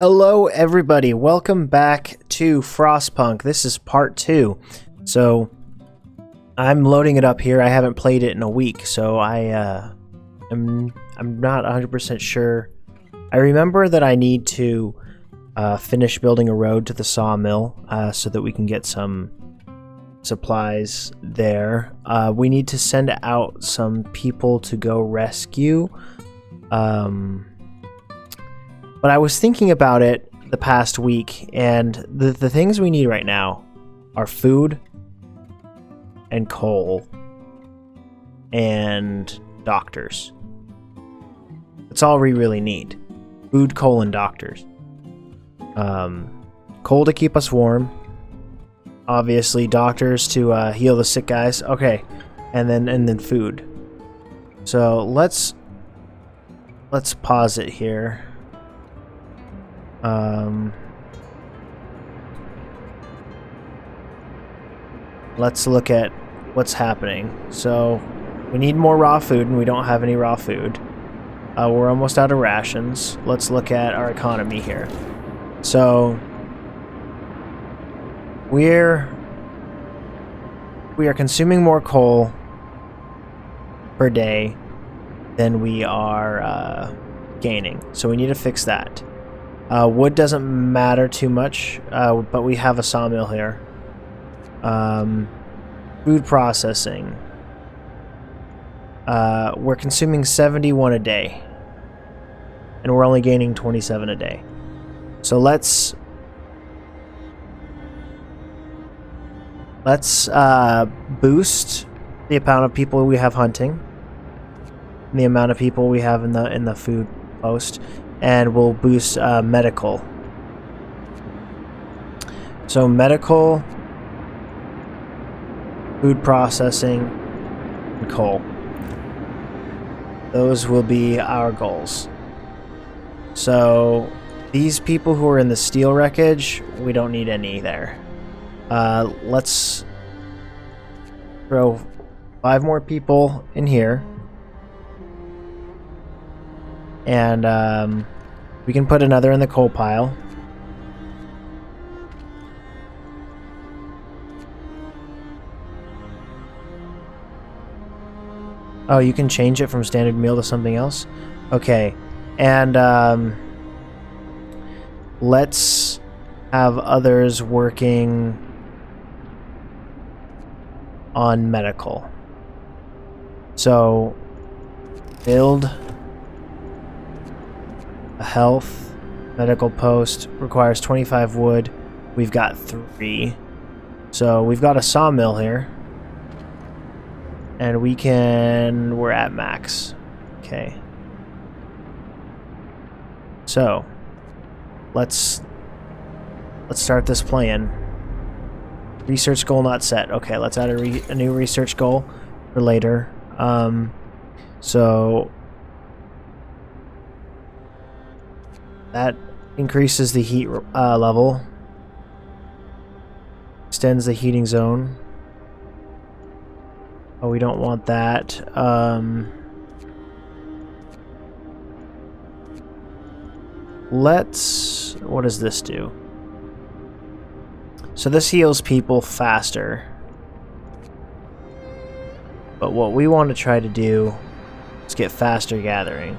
Hello everybody, welcome back to Frostpunk. This is part 2. So I'm loading it up here. I haven't played it in a week, so I'm not 100% sure. I remember that I need to finish building a road to the sawmill so that we can get some supplies there. We need to send out some people to go rescue. But I was thinking about it the past week, and the things we need right now are food and coal and doctors. That's all we really need. Food, coal, and doctors. Coal to keep us warm. Obviously, doctors to heal the sick guys. Okay, and then food. So let's pause it here. Let's look at what's happening. So we need more raw food, and we don't have any raw food. We're almost out of rations. Let's look at our economy here. So we are consuming more coal per day than we are gaining. So we need to fix that. Wood doesn't matter too much, but we have a sawmill here. Food processing. We're consuming 71 a day, and we're only gaining 27 a day. So let's boost the amount of people we have hunting, and the amount of people we have in the food post. And we'll boost medical. So medical, food processing, and coal. Those will be our goals. So these people who are in the steel wreckage, we don't need any there. Let's throw 5 more people in here. And we can put another in the coal pile. Oh, you can change it from standard meal to something else? Okay. And let's have others working on medical. So build a health medical post, requires 25 wood. We've got 3. So we've got a sawmill here. And we're at max. Okay. So let's start this plan. Research goal not set. Okay, let's add a new research goal for later. So that increases the heat level, extends the heating zone. Oh, we don't want that. What does this do? So this heals people faster. But what we want to try to do is get faster gathering.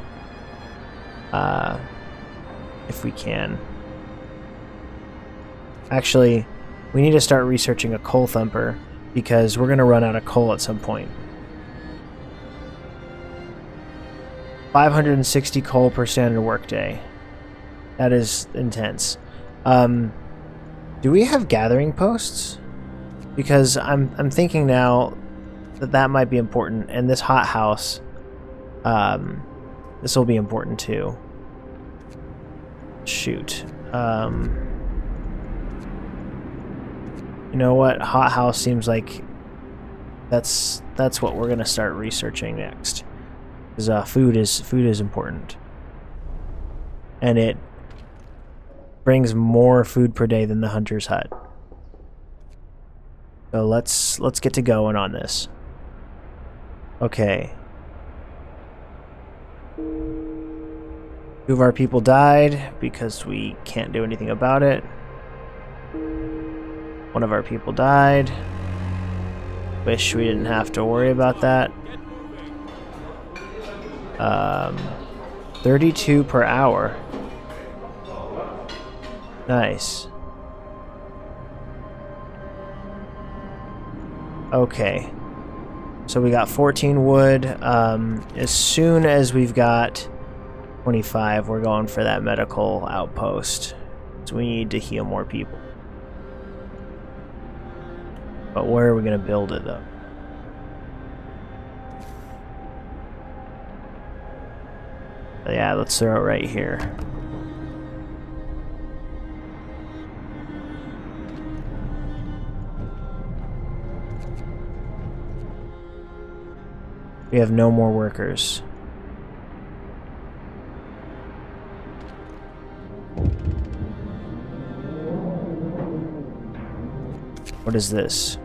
If we can. Actually, we need to start researching a coal thumper, because we're going to run out of coal at some point. 560 coal per standard workday. That is intense. Do we have gathering posts? Because I'm thinking now that might be important, and this hothouse, this will be important too. Shoot. You know what? Hothouse seems like that's what we're gonna start researching next. Because food is important, and it brings more food per day than the hunter's hut. So let's get to going on this. Okay. 2 of our people died because we can't do anything about it. 1 of our people died. Wish we didn't have to worry about that. 32 per hour. Nice. Okay. So we got 14 wood. As soon as we've got 25, we're going for that medical outpost. So we need to heal more people. But where are we going to build it, though? Yeah, let's throw it right here. We have no more workers. What is this?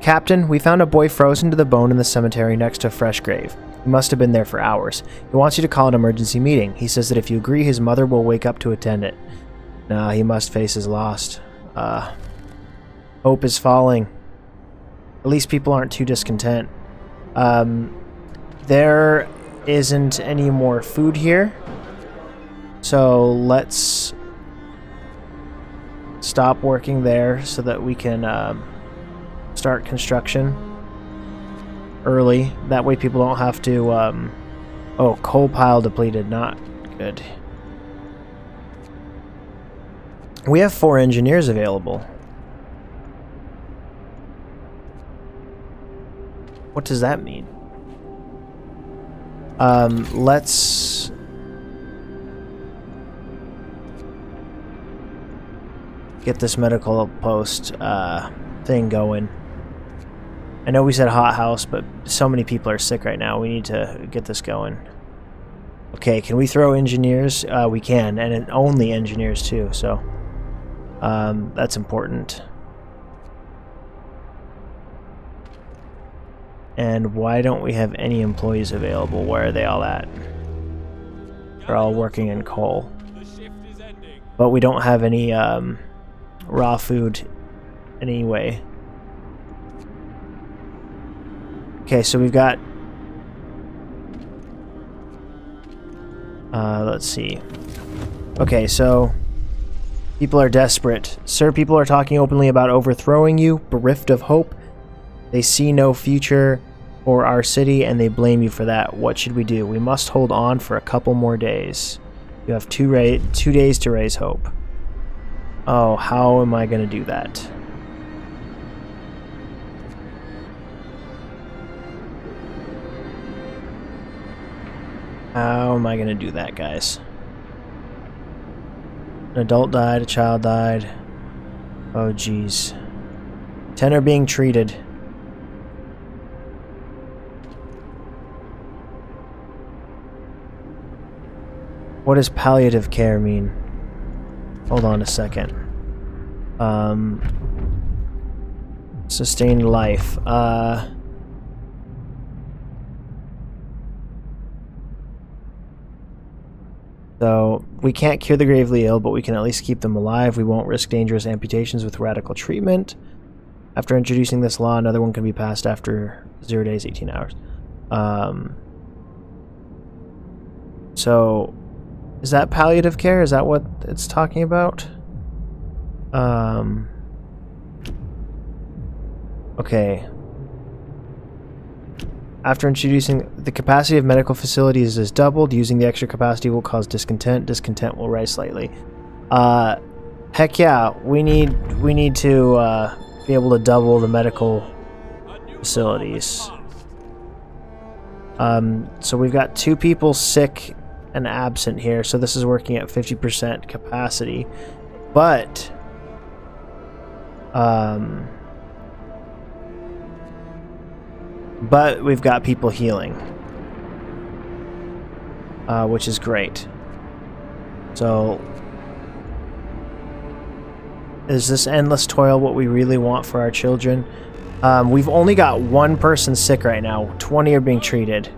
Captain, we found a boy frozen to the bone in the cemetery next to a fresh grave. He must have been there for hours. He wants you to call an emergency meeting. He says that if you agree, his mother will wake up to attend it. Nah, he must face his loss. Hope is falling. At least people aren't too discontent. There isn't any more food here. So let's stop working there so that we can start construction early. That way people don't have to... oh, coal pile depleted. Not good. We have 4 engineers available. What does that mean? Let's... get this medical post thing going. I know we said hothouse, but so many people are sick right now. We need to get this going. Okay, can we throw engineers? We can, and only engineers too, so that's important. And why don't we have any employees available? Where are they all at? They're all working in coal. But we don't have any raw food anyway. Okay, so we've got... let's see. Okay, so... people are desperate. Sir, people are talking openly about overthrowing you, bereft of hope. They see no future for our city, and they blame you for that. What should we do? We must hold on for a couple more days. You have 2 days to raise hope. Oh, how am I going to do that? How am I going to do that, guys? An adult died, a child died. Oh, jeez. 10 are being treated. What does palliative care mean? Hold on a second. Sustained life. So, we can't cure the gravely ill, but we can at least keep them alive. We won't risk dangerous amputations with radical treatment. After introducing this law, another one can be passed after 0 days, 18 hours. So, is that palliative care? Is that what it's talking about? Okay. After introducing the capacity of medical facilities is doubled, using the extra capacity will cause discontent. Discontent will rise slightly. Heck yeah, we need to be able to double the medical facilities. So we've got 2 people sick and absent here, so this is working at 50% capacity. But we've got people healing, which is great. So, is this endless toil what we really want for our children? We've only got 1 person sick right now. 20 are being treated.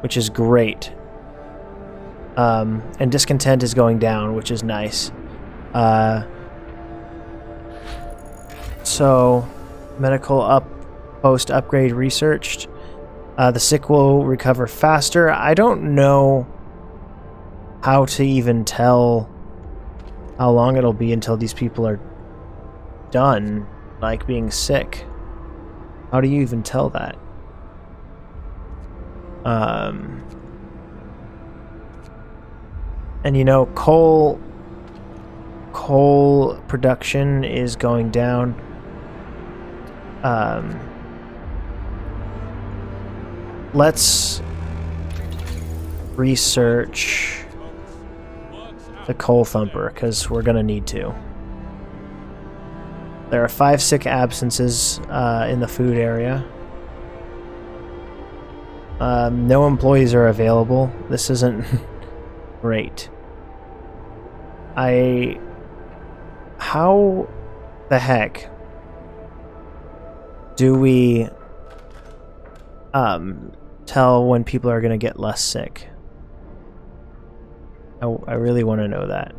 which is great. And discontent is going down, which is nice. So, medical post upgrade researched. The sick will recover faster. I don't know how to even tell how long it'll be until these people are done, like, being sick. How do you even tell that? And you know, coal production is going down. Let's research the coal thumper, because we're gonna need to. There are 5 sick absences in the food area. No employees are available. This isn't great. How the heck do we tell when people are going to get less sick? I really want to know that.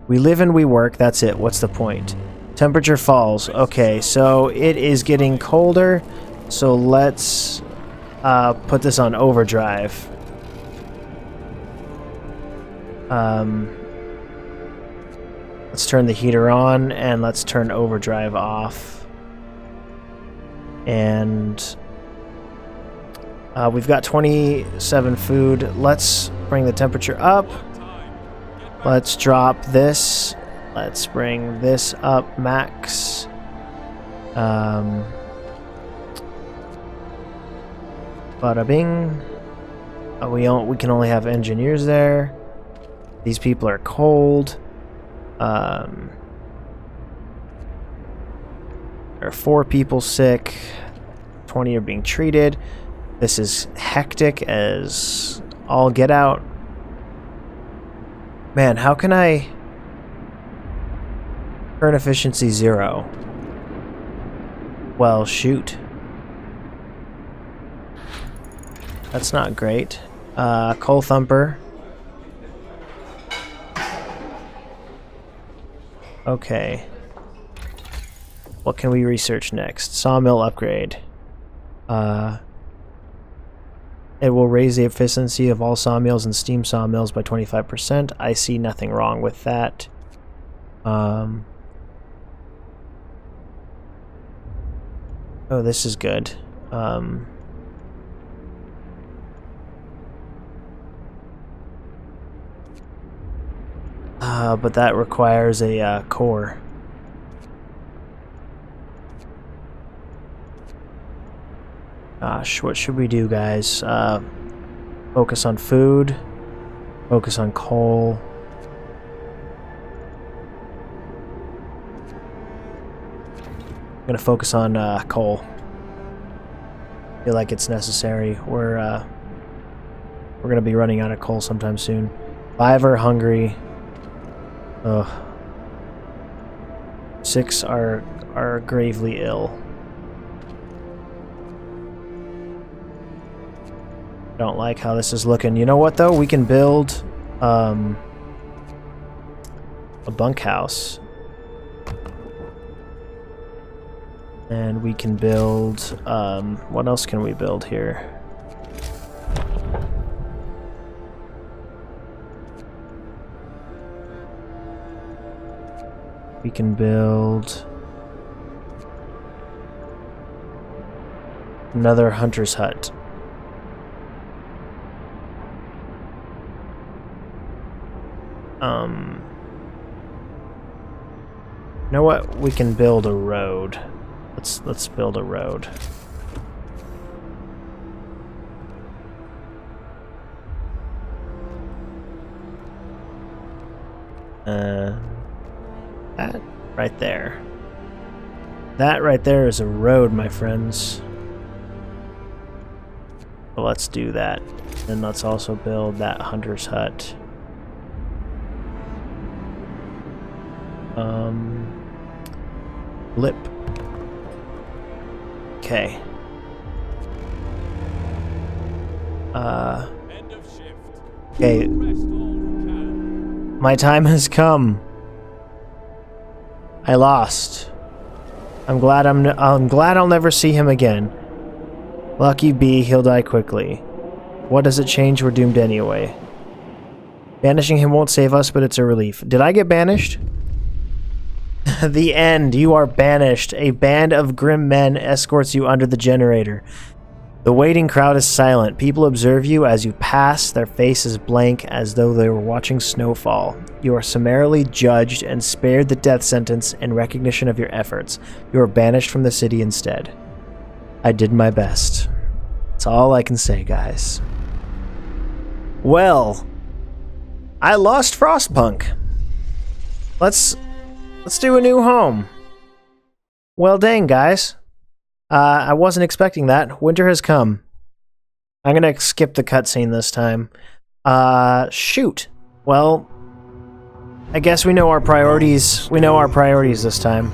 We live and we work, that's it. What's the point? Temperature falls. Okay, so it is getting colder, so let's put this on overdrive. Let's turn the heater on, and let's turn overdrive off. And we've got 27 food. Let's bring the temperature up. Let's drop this. Let's bring this up max. Bada bing. We can only have engineers there. These people are cold. There are 4 people sick. 20 are being treated. This is hectic as all get out. Man, how can I... Current efficiency 0. Well, shoot. That's not great. Coal thumper. Okay. What can we research next? Sawmill upgrade. It will raise the efficiency of all sawmills and steam sawmills by 25%. I see nothing wrong with that. Oh, this is good. But that requires a core. Gosh, what should we do, guys? Focus on food. Focus on coal. I'm gonna focus on coal. Feel like it's necessary. We're gonna be running out of coal sometime soon. 5 are hungry. Ugh. 6 are gravely ill. Don't like how this is looking. You know what, though? We can build a bunkhouse. And we can build... what else can we build here? We can build... another hunter's hut. You know what? We can build a road. Let's build a road. That right there. That right there is a road, my friends. So let's do that. And let's also build that hunter's hut. Blip. Okay. My time has come. I lost. I'm glad I'll never see him again. Lucky B, he'll die quickly. What does it change? We're doomed anyway. Banishing him won't save us, but it's a relief. Did I get banished? The end. You are banished. A band of grim men escorts you under the generator. The waiting crowd is silent. People observe you as you pass, their faces blank as though they were watching snowfall. You are summarily judged and spared the death sentence in recognition of your efforts. You are banished from the city instead. I did my best. That's all I can say, guys. Well, I lost Frostpunk. Let's do a new home. Well, dang, guys. I wasn't expecting that. Winter has come. I'm gonna skip the cutscene this time. Shoot. Well, I guess we know our priorities. We know our priorities this time.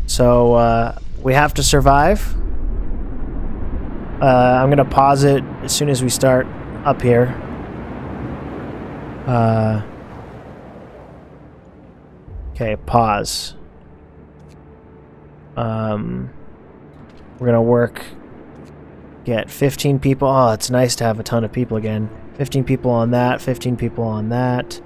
So, we have to survive. I'm gonna pause it as soon as we start up here. Okay, pause. We're gonna get 15 people. Oh, it's nice to have a ton of people again. 15 people on that, 15 people on that.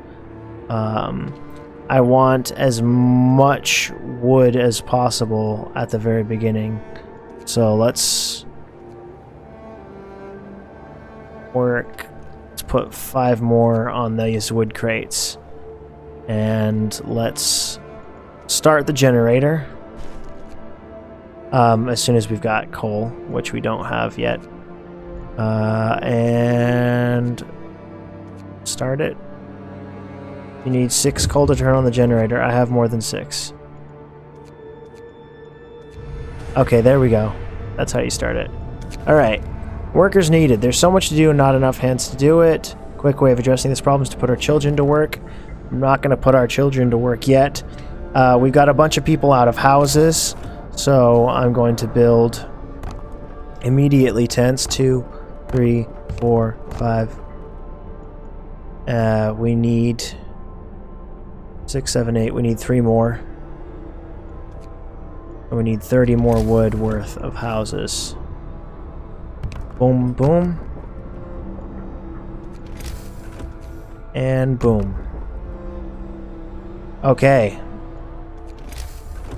I want as much wood as possible at the very beginning. So let's work. Let's put 5 more on these wood crates. And let's start the generator. As soon as we've got coal, which we don't have yet. And start it. You need 6 coal to turn on the generator. I have more than 6. Okay, there we go. That's how you start it. Alright. Workers needed. There's so much to do and not enough hands to do it. Quick way of addressing this problem is to put our children to work. I'm not going to put our children to work yet. We've got a bunch of people out of houses. So I'm going to build immediately tents. 2, 3, 4, 5. We need 6, 7, 8. We need 3 more. And we need 30 more wood worth of houses. Boom, boom. And boom. Okay.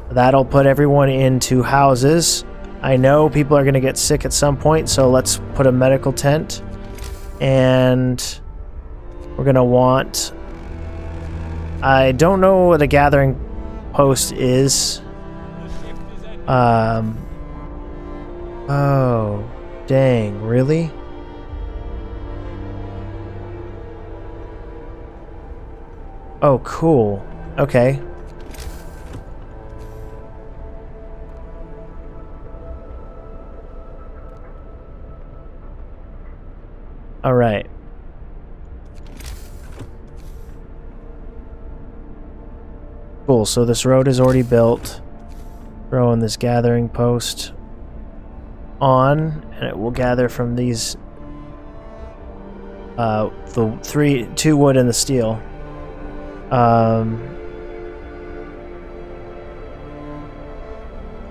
That'll put everyone into houses. I know people are going to get sick at some point, so let's put a medical tent. And we're going to want... I don't know what a gathering post is. Oh, dang, really? Oh, cool. Okay. All right. Cool, so this road is already built. Throw in this gathering post on, and it will gather from these the 2 wood and the steel.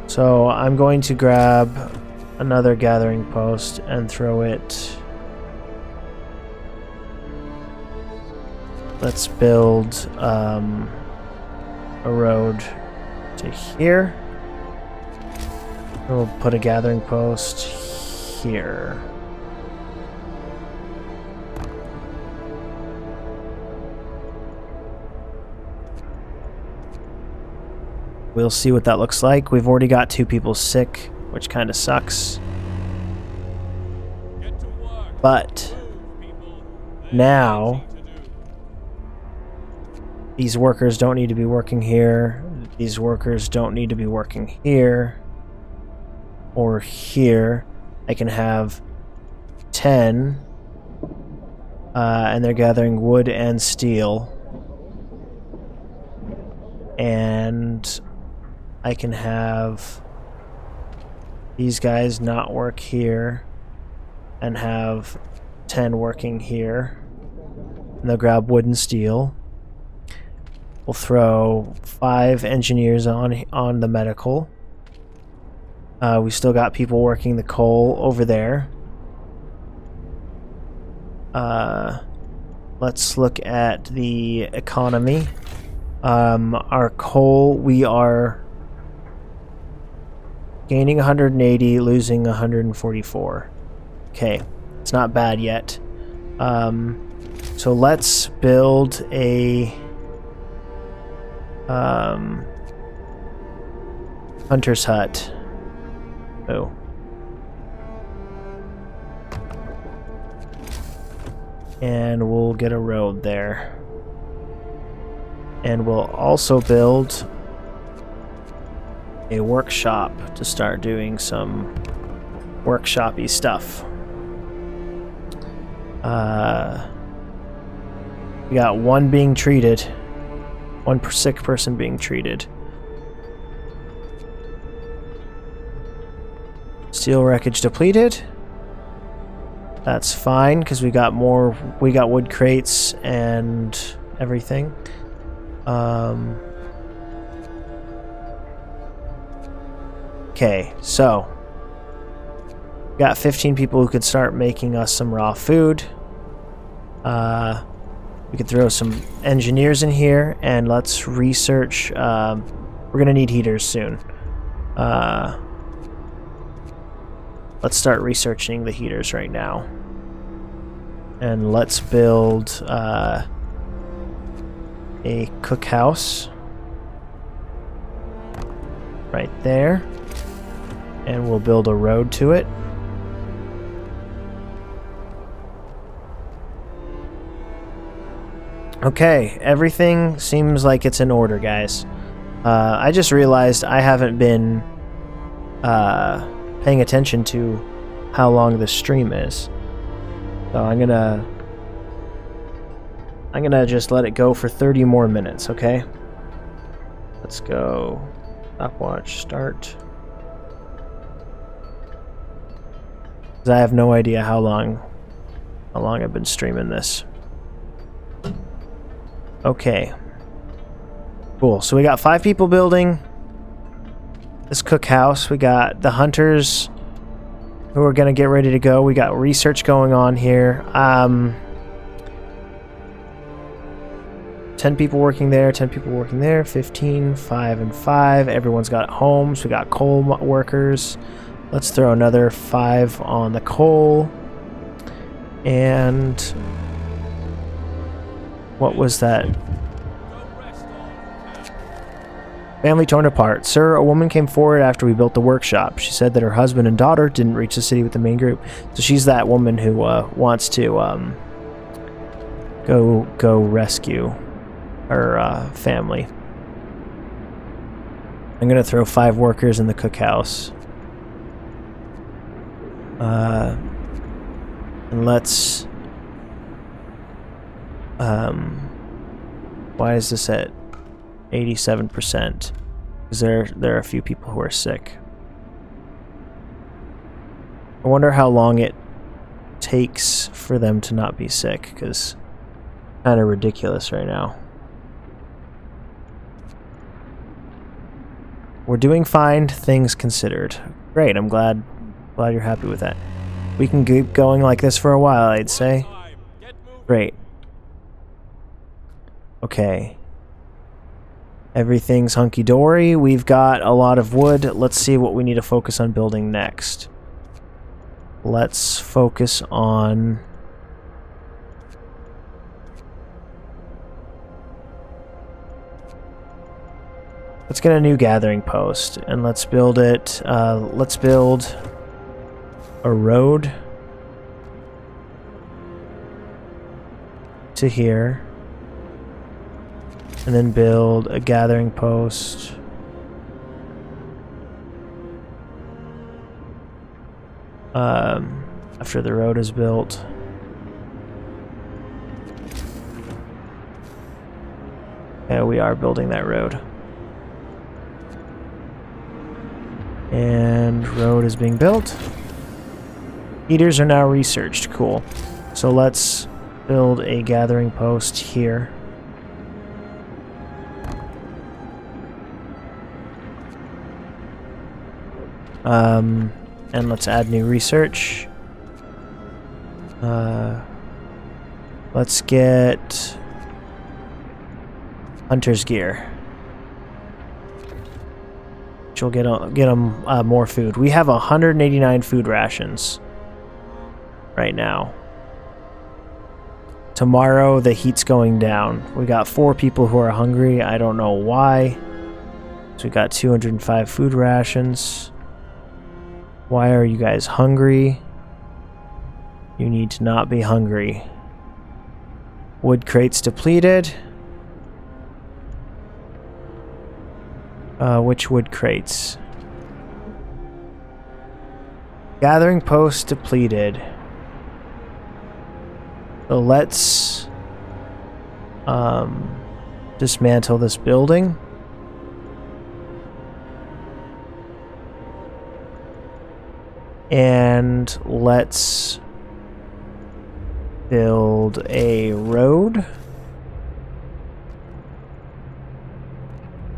So I'm going to grab another gathering post and throw it. Let's build a road to here. We'll put a gathering post here. We'll see what that looks like. We've already got 2 people sick, which kind of sucks. But now these workers don't need to be working here. These workers don't need to be working here or here. I can have 10 and they're gathering wood and steel. And I can have these guys not work here. and have 10 working here. And they'll grab wood and steel. We'll throw 5 engineers on the medical. We still got people working the coal over there. Let's look at the economy. Our coal, we are gaining 180, losing 144. Okay, it's not bad yet. So let's build a hunter's hut. Oh. And we'll get a road there. And we'll also build a workshop to start doing some workshop-y stuff. We got one being treated. One sick person being treated. Steel wreckage depleted. That's fine, because we got wood crates and everything. Okay, so we got 15 people who could start making us some raw food. We could throw some engineers in here, and let's research. We're gonna need heaters soon. Let's start researching the heaters right now. And let's build a cookhouse right there. And we'll build a road to it. Okay, everything seems like it's in order, guys. I just realized I haven't been paying attention to how long the stream is. So I'm gonna just let it go for 30 more minutes, okay? Let's go. Stopwatch, start. 'Cause I have no idea how long I've been streaming this. Okay. Cool. So we got 5 people building this cookhouse. We got the hunters who are gonna get ready to go. We got research going on here. 10 people working there, 10 people working there, 15, 5 and 5. Everyone's got homes. We got coal workers. Let's throw another 5 on the coal. And what was that? Family torn apart. Sir, a woman came forward after we built the workshop. She said that her husband and daughter didn't reach the city with the main group. So she's that woman who wants to go rescue her family. I'm gonna throw 5 workers in the cookhouse. And let's why is this at 87%? Because there are a few people who are sick. I wonder how long it takes for them to not be sick, because kind of ridiculous right now. We're doing fine, things considered. Great, I'm glad you're happy with that. We can keep going like this for a while, I'd say. Great. Okay. Everything's hunky-dory. We've got a lot of wood. Let's see what we need to focus on building next. Let's focus on... Let's get a new gathering post, and let's build it. Let's build a road to here. And then build a gathering post. After the road is built. Yeah, we are building that road. And road is being built. Heaters are now researched. Cool. So let's build a gathering post here. And let's add new research. Let's get hunter's gear. Which will get them more food. We have 189 food rations right now. Tomorrow the heat's going down. We got 4 people who are hungry. I don't know why. So we got 205 food rations. Why are you guys hungry? You need to not be hungry. Wood crates depleted. Which wood crates? Gathering post depleted. So let's dismantle this building. And let's build a road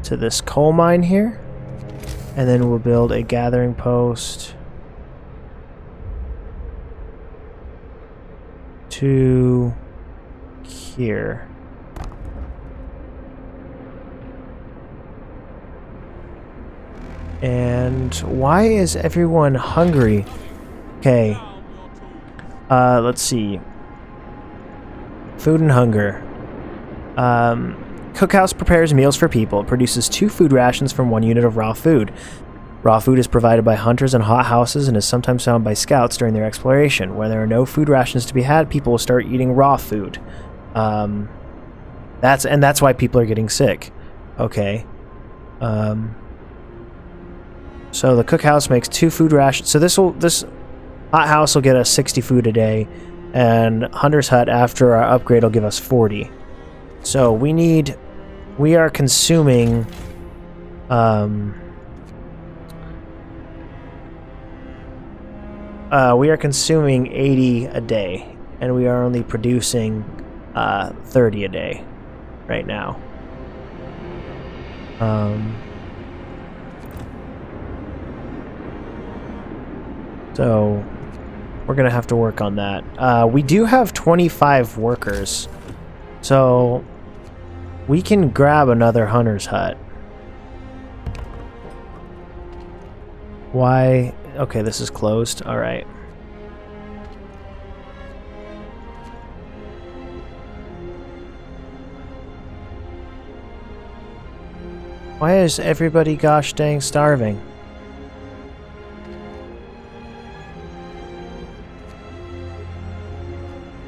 to this coal mine here. And then we'll build a gathering post to here. And why is everyone hungry? Okay. Let's see. Food and hunger. Cookhouse prepares meals for people. It produces 2 food rations from 1 unit of raw food. Raw food is provided by hunters and hot houses and is sometimes found by scouts during their exploration. Where there are no food rations to be had, people will start eating raw food. That's why people are getting sick. Okay. So the cookhouse makes 2 food rations. So this hot house will get us 60 food a day, and Hunter's Hut after our upgrade will give us 40. So we are consuming we are consuming 80 a day, and we are only producing 30 a day right now. So we're gonna have to work on that. We do have 25 workers, so we can grab another Hunter's Hut. Why? Okay, this is closed. All right. Why is everybody gosh dang starving?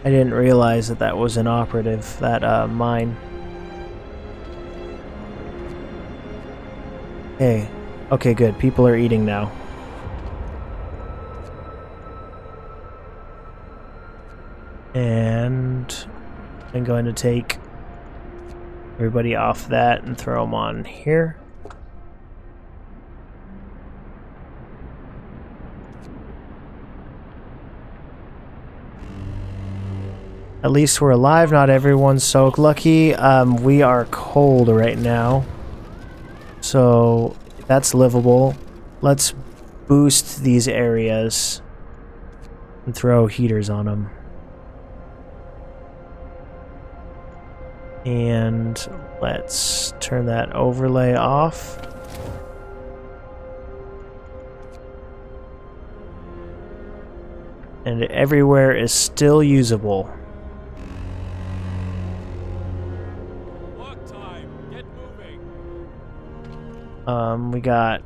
I didn't realize that that was inoperative, that mine. Hey. Okay, good. People are eating now. And I'm going to take everybody off that and throw them on here. At least we're alive. Not everyone's so lucky. We are cold right now, so that's livable. Let's boost these areas and throw heaters on them. And let's turn that overlay off. And everywhere is still usable. We got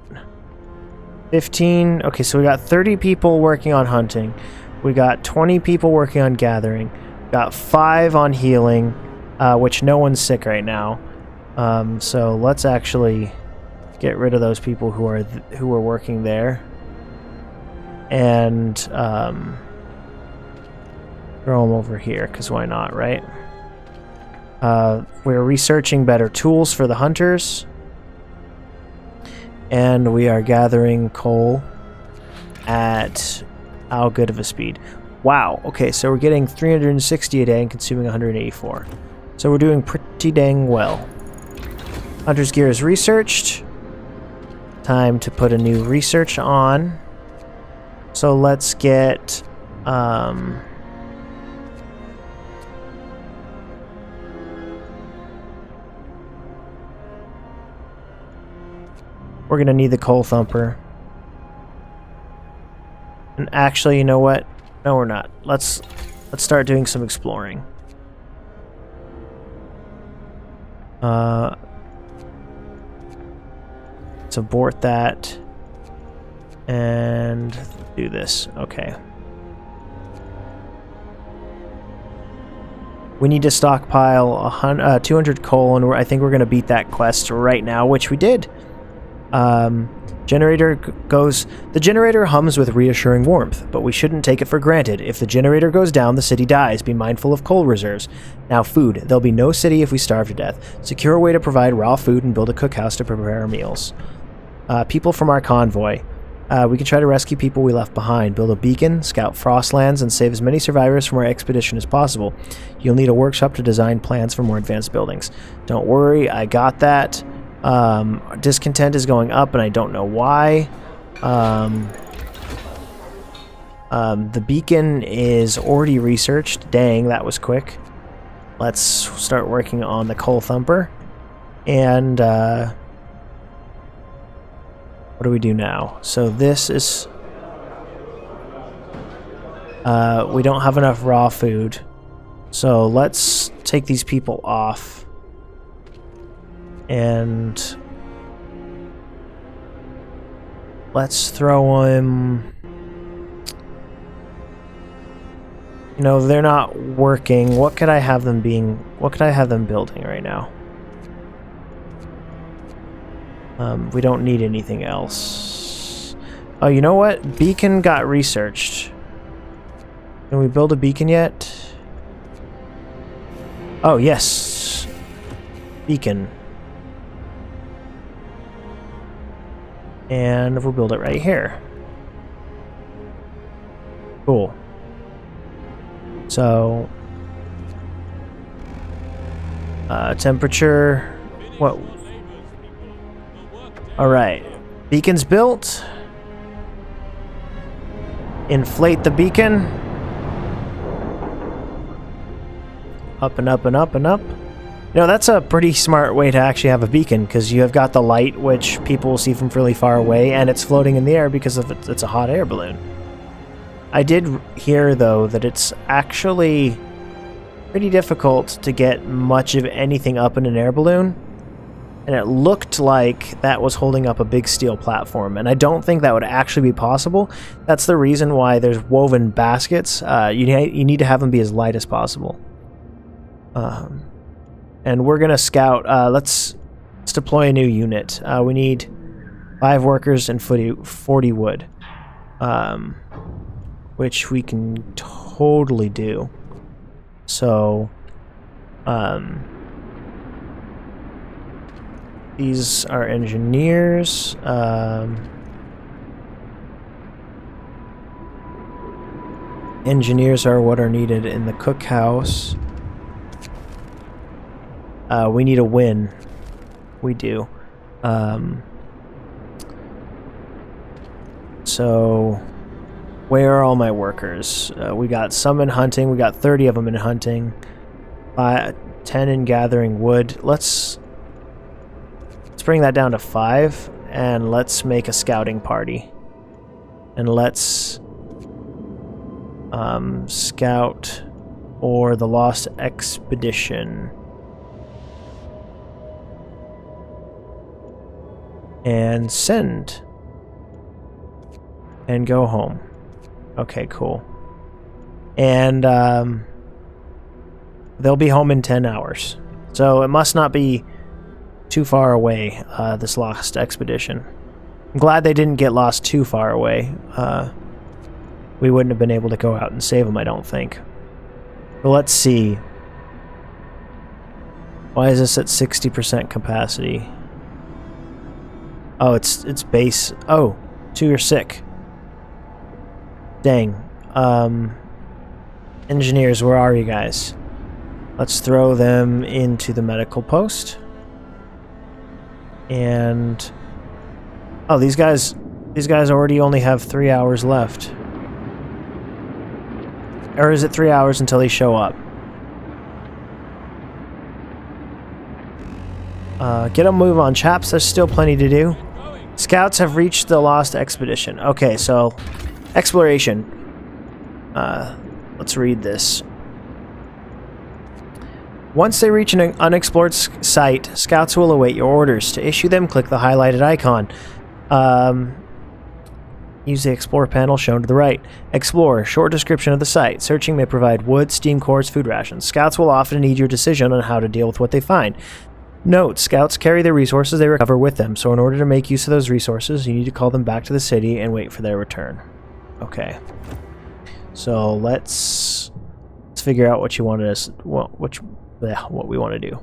15. Okay, so we got 30 people working on hunting. We got 20 people working on gathering. We got 5 on healing, which no one's sick right now. So let's actually get rid of those people who are working there, and throw them over here, because why not, right? We're researching better tools for the hunters. And we are gathering coal at How good of a speed. Wow, okay, so we're getting 360 a day and consuming 184. So we're doing pretty dang well. Hunter's gear is researched. Time to put a new research on. So let's get... we're gonna need the coal thumper. And actually, you know what? No, we're not. Let's start doing some exploring. Let's abort that and do this. Okay. We need to stockpile 200 coal, and I think we're going to beat that quest right now, which we did. Generator goes... The generator hums with reassuring warmth, but we shouldn't take it for granted. If the generator goes down, the city dies. Be mindful of coal reserves. Now, food. There'll be no city if we starve to death. Secure a way to provide raw food and build a cookhouse to prepare our meals. People from our convoy. We can try to rescue people we left behind, build a beacon, scout Frostlands, and save as many survivors from our expedition as possible. You'll need a workshop to design plans for more advanced buildings. Don't worry, I got that. Discontent is going up, and I don't know why. The beacon is already researched. Dang, that was quick. Let's start working on the coal thumper. And, what do we do now? So this is... we don't have enough raw food. So let's take these people off. And... let's throw them... You know, they're not working. What could I have them being... what could I have them building right now? We don't need anything else. Oh, you know what? Beacon got researched. Can we build a beacon yet? Oh, yes. Beacon. And we'll build it right here. Cool. So... temperature... what... Alright, beacon's built. Inflate the beacon. Up and up and up and up. You know, that's a pretty smart way to actually have a beacon, because you have got the light, which people will see from really far away, and it's floating in the air because of it's a hot air balloon. I did hear, though, that it's actually pretty difficult to get much of anything up in an air balloon. And it looked like that was holding up a big steel platform. And I don't think that would actually be possible. That's the reason why there's woven baskets. You need to have them be as light as possible. And we're going to scout. Let's deploy a new unit. We need 5 workers and 40 wood. Which we can totally do. So... these are engineers. Engineers are what are needed in the cookhouse. We need a win. We do. So, where are all my workers? We got some in hunting. We got 30 of them in hunting. 10 in gathering wood. Let's bring that down to 5, and let's make a scouting party. And let's scout for the Lost Expedition. And send. And go home. Okay, cool. And they'll be home in 10 hours. So it must not be too far away, this Lost Expedition. I'm glad they didn't get lost too far away. We wouldn't have been able to go out and save them, I don't think. But let's see. Why is this at 60% capacity? Oh, it's base. Oh, 2 are sick. Dang. Engineers, where are you guys? Let's throw them into the medical post. And oh, these guys already only have 3 hours left. Or is it 3 hours until they show up? Get a move on, chaps. There's still plenty to do. Scouts have reached the lost expedition. Okay, so exploration. Let's read this. Once they reach an unexplored site, scouts will await your orders. To issue them, click the highlighted icon. Use the Explore panel shown to the right. Explore. Short description of the site. Searching may provide wood, steam cores, food rations. Scouts will often need your decision on how to deal with what they find. Note, scouts carry the resources they recover with them, so in order to make use of those resources, you need to call them back to the city and wait for their return. Okay. So let's figure out what you wanted us what we want to do.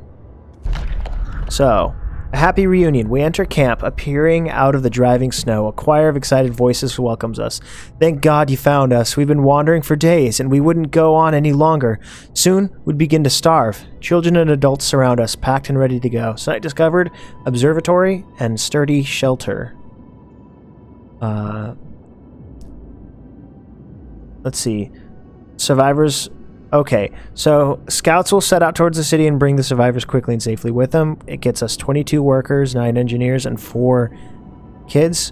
So, a happy reunion. We enter camp, appearing out of the driving snow. A choir of excited voices welcomes us. Thank God you found us. We've been wandering for days, and we wouldn't go on any longer. Soon, we'd begin to starve. Children and adults surround us, packed and ready to go. Site discovered, observatory, and sturdy shelter. Let's see. Survivors. Okay, so scouts will set out towards the city and bring the survivors quickly and safely with them. It gets us 22 workers, 9 engineers, and 4 kids.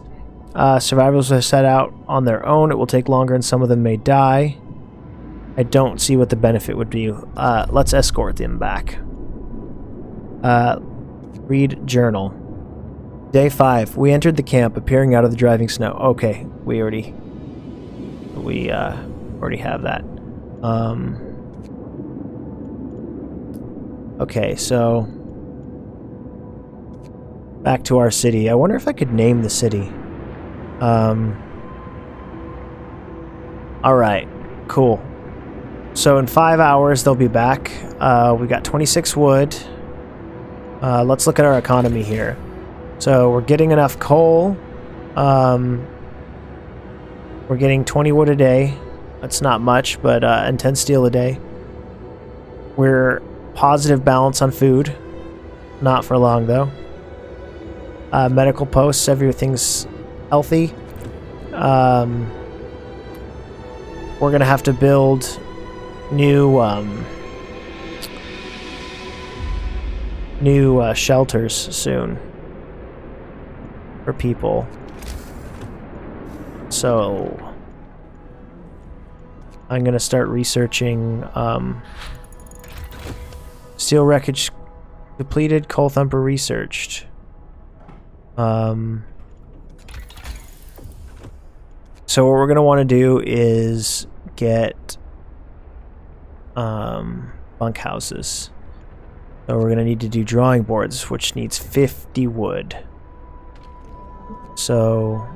Survivors will set out on their own. It will take longer and some of them may die. I don't see what the benefit would be. Let's escort them back. Read journal. Day 5. We entered the camp, appearing out of the driving snow. Okay, we already have that. Okay, so back to our city. I wonder if I could name the city. Alright, cool. So in 5 hours they'll be back. We got 26 wood. Let's look at our economy here. So we're getting enough coal. We're getting 20 wood a day. That's not much, but and 10 steel a day. We're positive balance on food. Not for long, though. Medical posts, everything's healthy. We're going to have to build new shelters soon for people. So I'm going to start researching steel wreckage depleted, coal thumper researched. So what we're going to want to do is get bunk houses. So we're going to need to do drawing boards, which needs 50 wood. So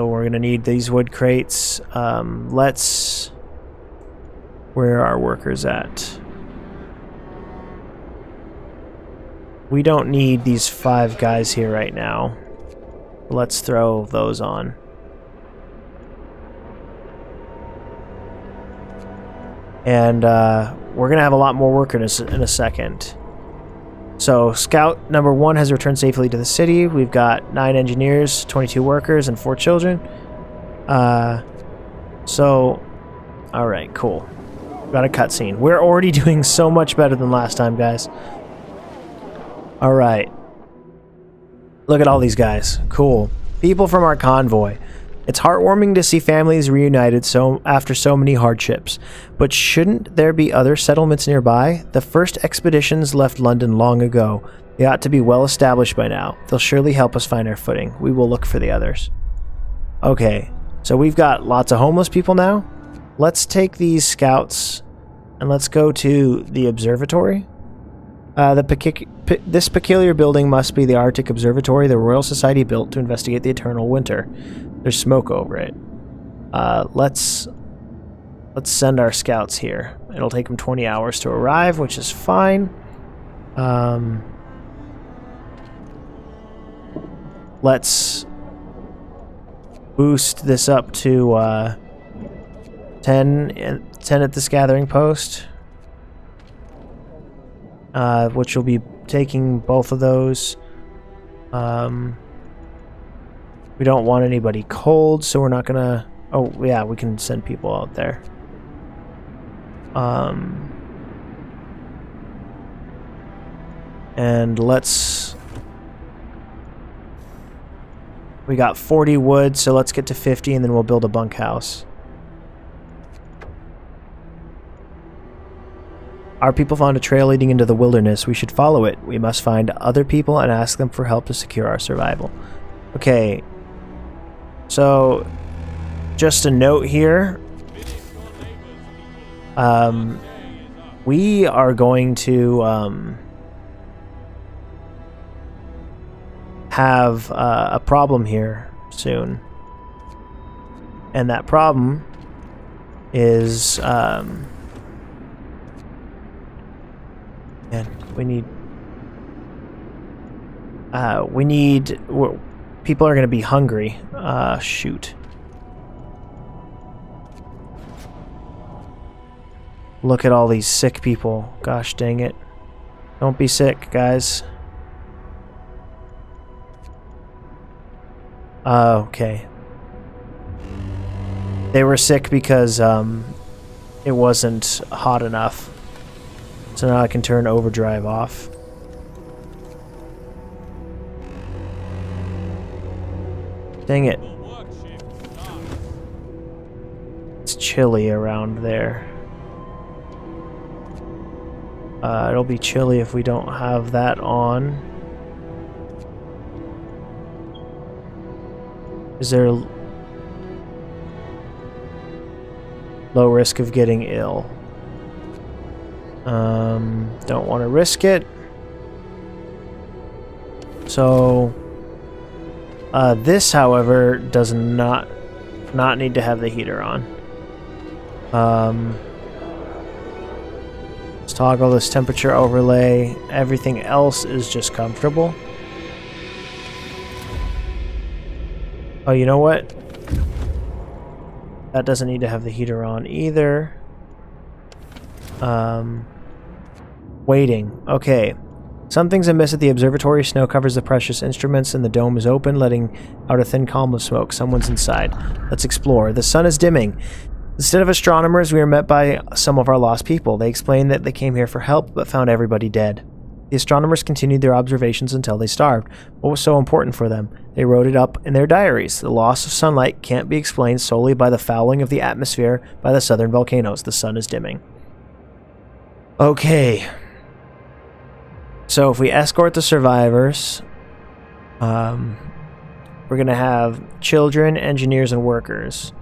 we're going to need these wood crates. Where are our workers at? We don't need these 5 guys here right now. Let's throw those on. And we're going to have a lot more workers in a second. So scout number 1 has returned safely to the city. We've got 9 engineers, 22 workers, and 4 children. Alright, cool. Got a cutscene. We're already doing so much better than last time, guys. Alright. Look at all these guys. Cool. People from our convoy. It's heartwarming to see families reunited after so many hardships. But shouldn't there be other settlements nearby? The first expeditions left London long ago. They ought to be well established by now. They'll surely help us find our footing. We will look for the others. Okay, so we've got lots of homeless people now. Let's take these scouts and let's go to the observatory. This peculiar building must be the Arctic Observatory the Royal Society built to investigate the eternal winter. There's smoke over it. Let's send our scouts here. It'll take them 20 hours to arrive, which is fine. let's boost this up to 10 at this gathering post, which will be taking both of those. We don't want anybody cold, so we're not gonna... Oh, yeah, we can send people out there. And let's... We got 40 wood, so let's get to 50 and then we'll build a bunkhouse. Our people found a trail leading into the wilderness. We should follow it. We must find other people and ask them for help to secure our survival. Okay. So, just a note here. We are going to have a problem here soon. And that problem is... And we need people are going to be hungry. Shoot. Look at all these sick people. Gosh dang it. Don't be sick, guys. Okay. They were sick because it wasn't hot enough. So now I can turn overdrive off. Dang it. It's chilly around there. It'll be chilly if we don't have that on. Is there low risk of getting ill? Don't want to risk it. So, this, however, does not need to have the heater on. Let's toggle this temperature overlay. Everything else is just comfortable. Oh, you know what? That doesn't need to have the heater on either. Waiting. Okay. Something's amiss at the observatory. Snow covers the precious instruments and the dome is open, letting out a thin column of smoke. Someone's inside. Let's explore. The sun is dimming. Instead of astronomers, we are met by some of our lost people. They explained that they came here for help, but found everybody dead. The astronomers continued their observations until they starved. What was so important for them? They wrote it up in their diaries. The loss of sunlight can't be explained solely by the fouling of the atmosphere by the southern volcanoes. The sun is dimming. Okay. So if we escort the survivors, we're going to have children, engineers, and workers.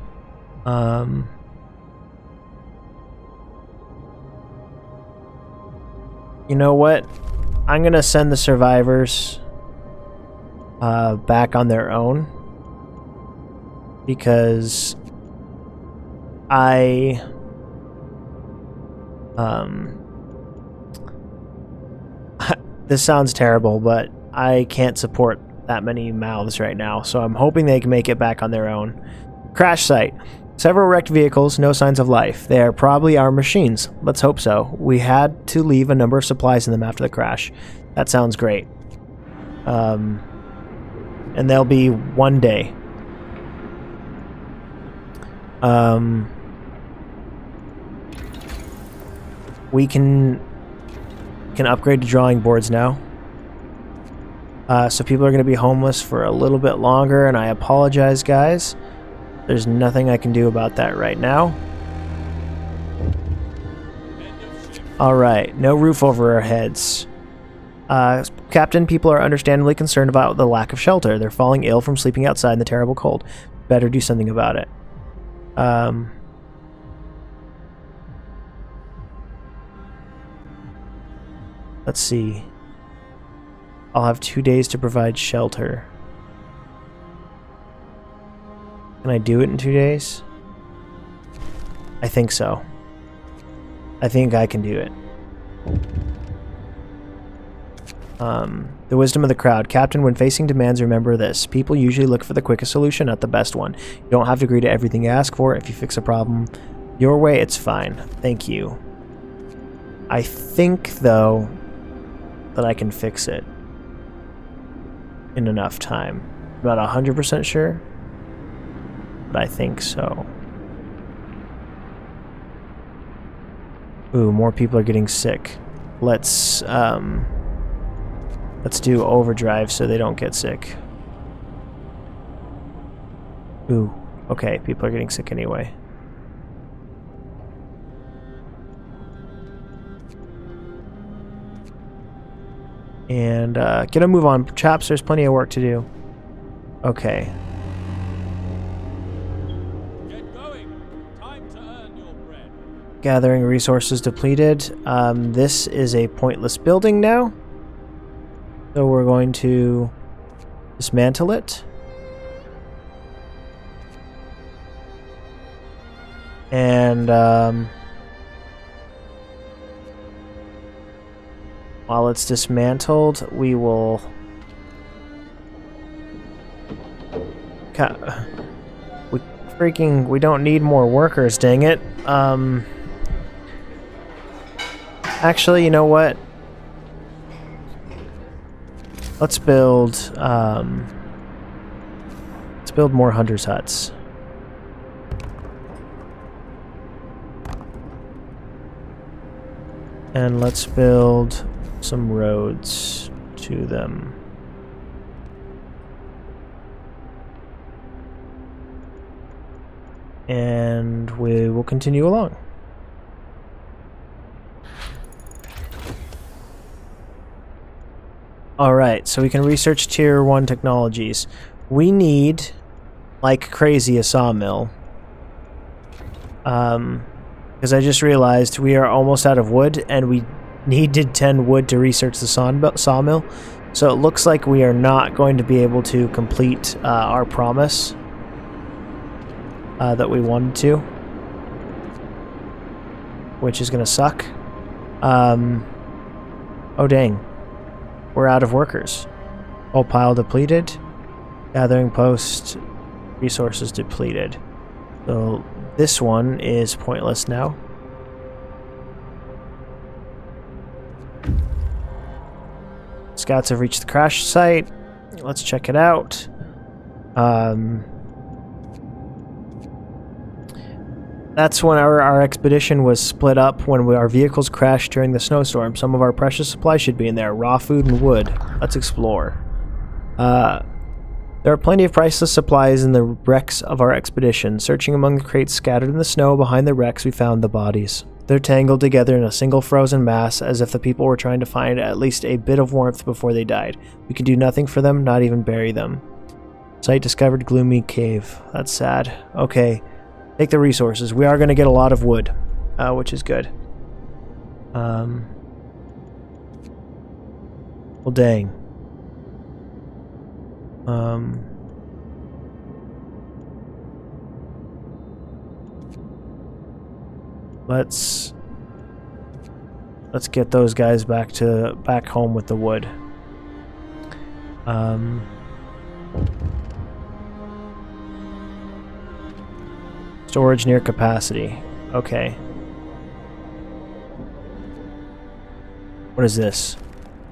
You know what? I'm going to send the survivors back on their own. Because this sounds terrible, but I can't support that many mouths right now, so I'm hoping they can make it back on their own. Crash site. Several wrecked vehicles, no signs of life. They are probably our machines. Let's hope so. We had to leave a number of supplies in them after the crash. That sounds great. And they'll be one day. We can upgrade to drawing boards now. So people are going to be homeless for a little bit longer, and I apologize, guys. There's nothing I can do about that right now. Alright, no roof over our heads. Captain, people are understandably concerned about the lack of shelter. They're falling ill from sleeping outside in the terrible cold. Better do something about it. Let's see. I'll have 2 days to provide shelter. Can I do it in 2 days? I think so. I think I can do it. The wisdom of the crowd. Captain, when facing demands, remember this. People usually look for the quickest solution, not the best one. You don't have to agree to everything you ask for. If you fix a problem your way, it's fine. Thank you. I think, though, that I can fix it in enough time. I'm not 100% sure, but I think so. Ooh, more people are getting sick. Let's do overdrive so they don't get sick. Ooh, okay, people are getting sick anyway. And get a move on, chaps. There's plenty of work to do. Okay. Get going. Time to earn your bread. Gathering resources depleted. This is a pointless building now. So we're going to dismantle it. And while it's dismantled, we will... We don't need more workers, dang it. Actually, you know what? Let's build more hunters' huts. And let's build some roads to them. And we will continue along. Alright, so we can research tier 1 technologies. We need, like crazy, a sawmill. Because I just realized we are almost out of wood, and we needed 10 wood to research the sawmill. So it looks like we are not going to be able to complete our promise that we wanted to. Which is going to suck. Oh dang. We're out of workers. Whole pile depleted. Gathering post. Resources depleted. So this one is pointless now. Scouts have reached the crash site. Let's check it out. That's when our expedition was split up when our vehicles crashed during the snowstorm. Some of our precious supplies should be in there. Raw food and wood. Let's explore. There are plenty of priceless supplies in the wrecks of our expedition. Searching among the crates scattered in the snow behind the wrecks, we found the bodies. They're tangled together in a single frozen mass, as if the people were trying to find at least a bit of warmth before they died. We can do nothing for them, not even bury them. Site discovered, gloomy cave. That's sad. Okay. Take the resources. We are going to get a lot of wood, which is good. Well, dang. Let's get those guys back home with the wood. Storage near capacity. Okay. What is this?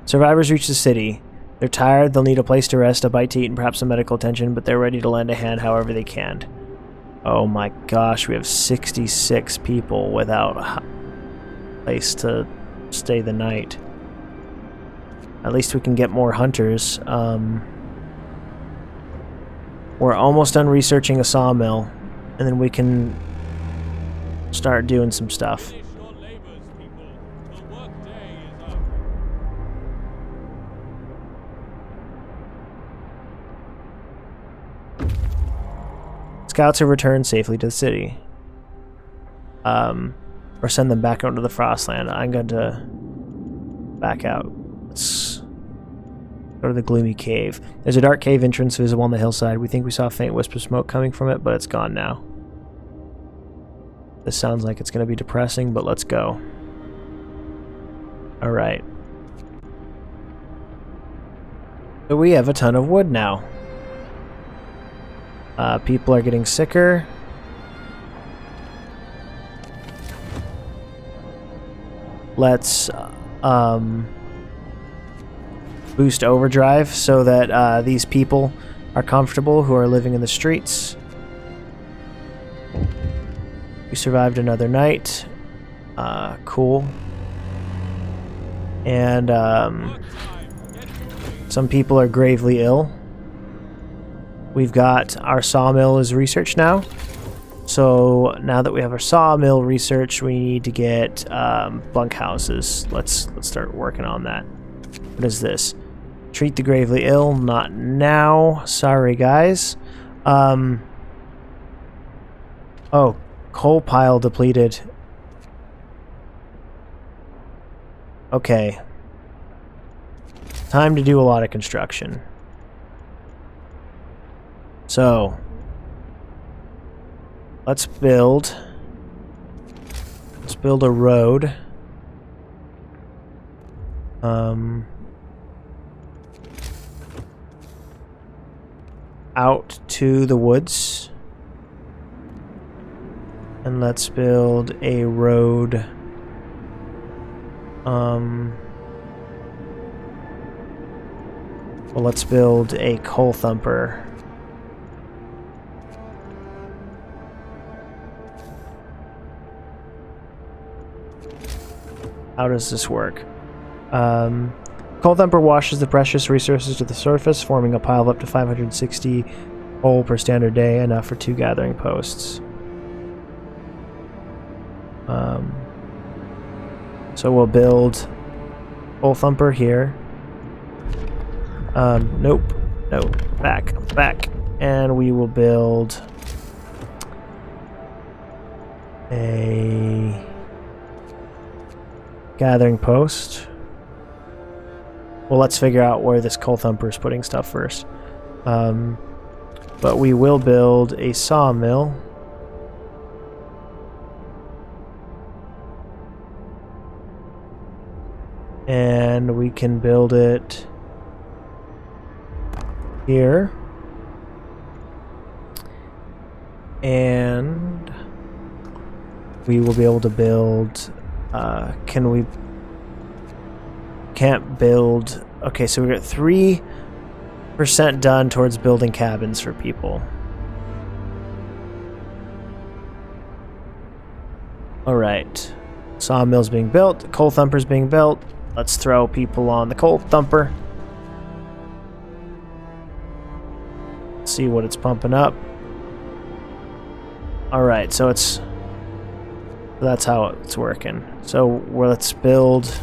Survivors reach the city. They're tired, they'll need a place to rest, a bite to eat, and perhaps some medical attention, but they're ready to lend a hand however they can. Oh my gosh, we have 66 people without a place to stay the night. At least we can get more hunters. We're almost done researching a sawmill. And then we can start doing some stuff. Scouts have returned safely to the city. Or send them back out into the Frostland. I'm going to back out. Let's go to the gloomy cave. There's a dark cave entrance visible on the hillside. We think we saw a faint wisp of smoke coming from it, but it's gone now. This sounds like it's going to be depressing, but let's go. Alright. So we have a ton of wood now. People are getting sicker. Let's boost overdrive so that these people are comfortable who are living in the streets. We survived another night. Cool. And some people are gravely ill. We've got our sawmill is researched now. So now that we have our sawmill research, we need to get bunkhouses. Let's start working on that. What is this? Treat the gravely ill. Not now. Sorry, guys. Oh, coal pile depleted. Okay. Time to do a lot of construction. So, let's build a road. Out to the woods. And let's build a road well, let's build a coal thumper. How does this work? Coal thumper washes the precious resources to the surface, forming a pile of up to 560 coal per standard day, enough for 2 gathering posts. So we'll build coal thumper here. Nope. No. Back. And we will build a gathering post. Well, let's figure out where this coal thumper is putting stuff first. But we will build a sawmill. And we can build it here. And we will be able to build... Can't build... Okay, so we got 3% done towards building cabins for people. Alright. Sawmill's being built. Coal thumper's being built. Let's throw people on the coal thumper. See what it's pumping up. Alright, so it's... That's how it's working. So let's build...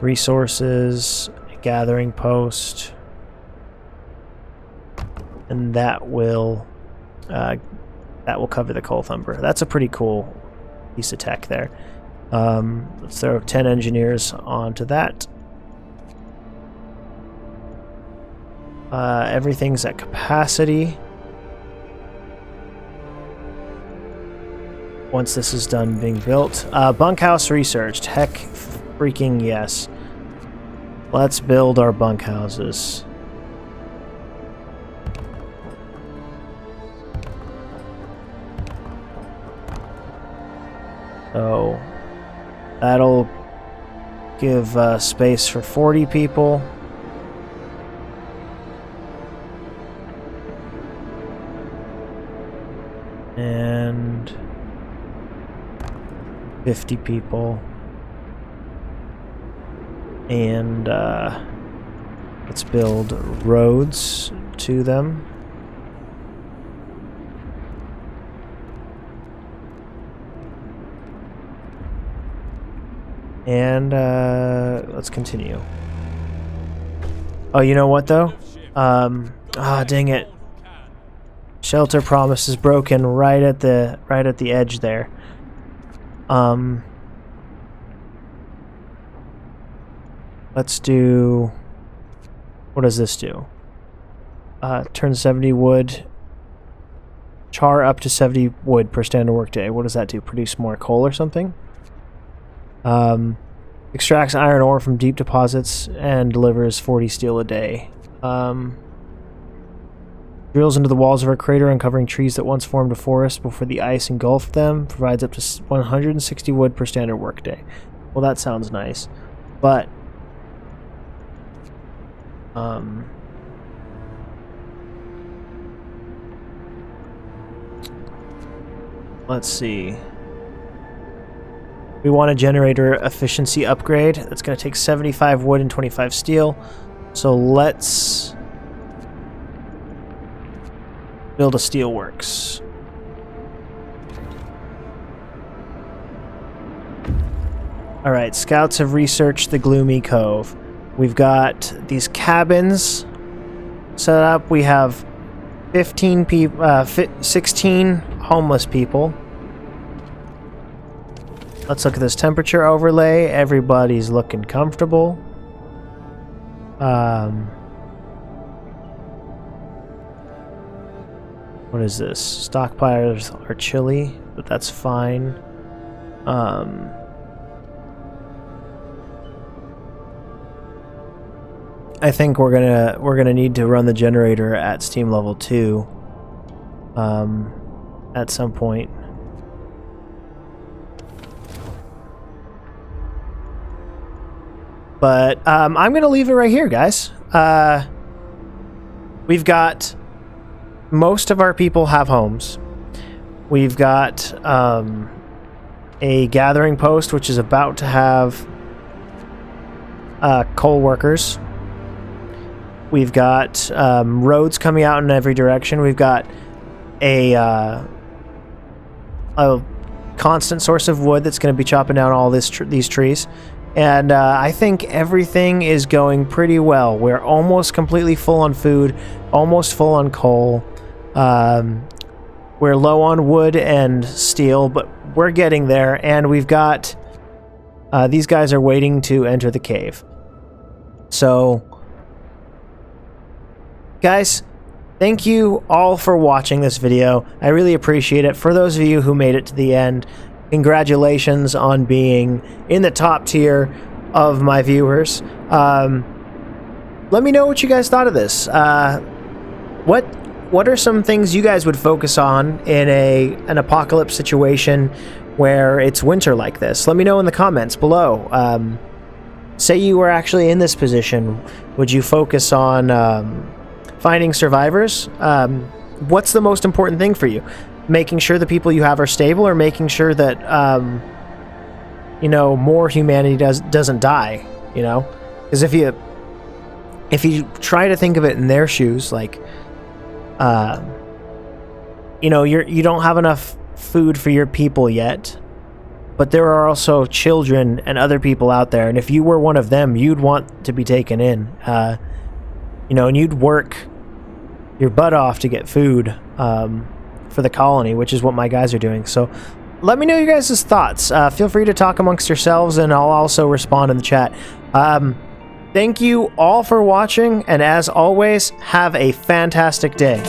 resources, gathering post, and that will cover the coal thumper. That's a pretty cool piece of tech there. Let's throw 10 engineers onto that. Everything's at capacity. Once this is done being built. Bunkhouse researched. Heck freaking yes. Let's build our bunkhouses. So that'll give space for 40 people. And 50 people. And let's build roads to them. And let's continue. Oh, you know what though? Dang it. Shelter promise is broken right at the edge there. Let's do... What does this do? Turn 70 wood. Char up to 70 wood per standard work day. What does that do? Produce more coal or something? Extracts iron ore from deep deposits and delivers 40 steel a day. Drills into the walls of our crater, uncovering trees that once formed a forest before the ice engulfed them. Provides up to 160 wood per standard workday. Well, that sounds nice. But... let's see. We want a generator efficiency upgrade. That's going to take 75 wood and 25 steel. So let's build a steelworks. Alright, scouts have researched the Gloomy Cove. We've got these cabins set up. We have 16 homeless people. Let's look at this temperature overlay. Everybody's looking comfortable. What is this? Stockpiles are chilly, but that's fine. I think we're gonna need to run the generator at steam level 2 at some point. But I'm gonna leave it right here, guys. We've got most of our people have homes. We've got a gathering post which is about to have coal workers. We've got roads coming out in every direction. We've got a constant source of wood that's going to be chopping down all these trees. And I think everything is going pretty well. We're almost completely full on food, almost full on coal. We're low on wood and steel, but we're getting there. And we've got... these guys are waiting to enter the cave. So... guys, thank you all for watching this video. I really appreciate it. For those of you who made it to the end, congratulations on being in the top tier of my viewers. Let me know what you guys thought of this. What are some things you guys would focus on in an apocalypse situation where it's winter like this? Let me know in the comments below. Say you were actually in this position, would you focus on finding survivors? What's the most important thing for you? Making sure the people you have are stable, or making sure that you know, more humanity doesn't die, you know? Because if you try to think of it in their shoes, like you know, you don't have enough food for your people yet, but there are also children and other people out there, and if you were one of them, you'd want to be taken in, you know, and you'd work your butt off to get food for the colony, which is what my guys are doing. So let me know your guys' thoughts. Feel free to talk amongst yourselves, and I'll also respond in the chat. Thank you all for watching, and as always, have a fantastic day.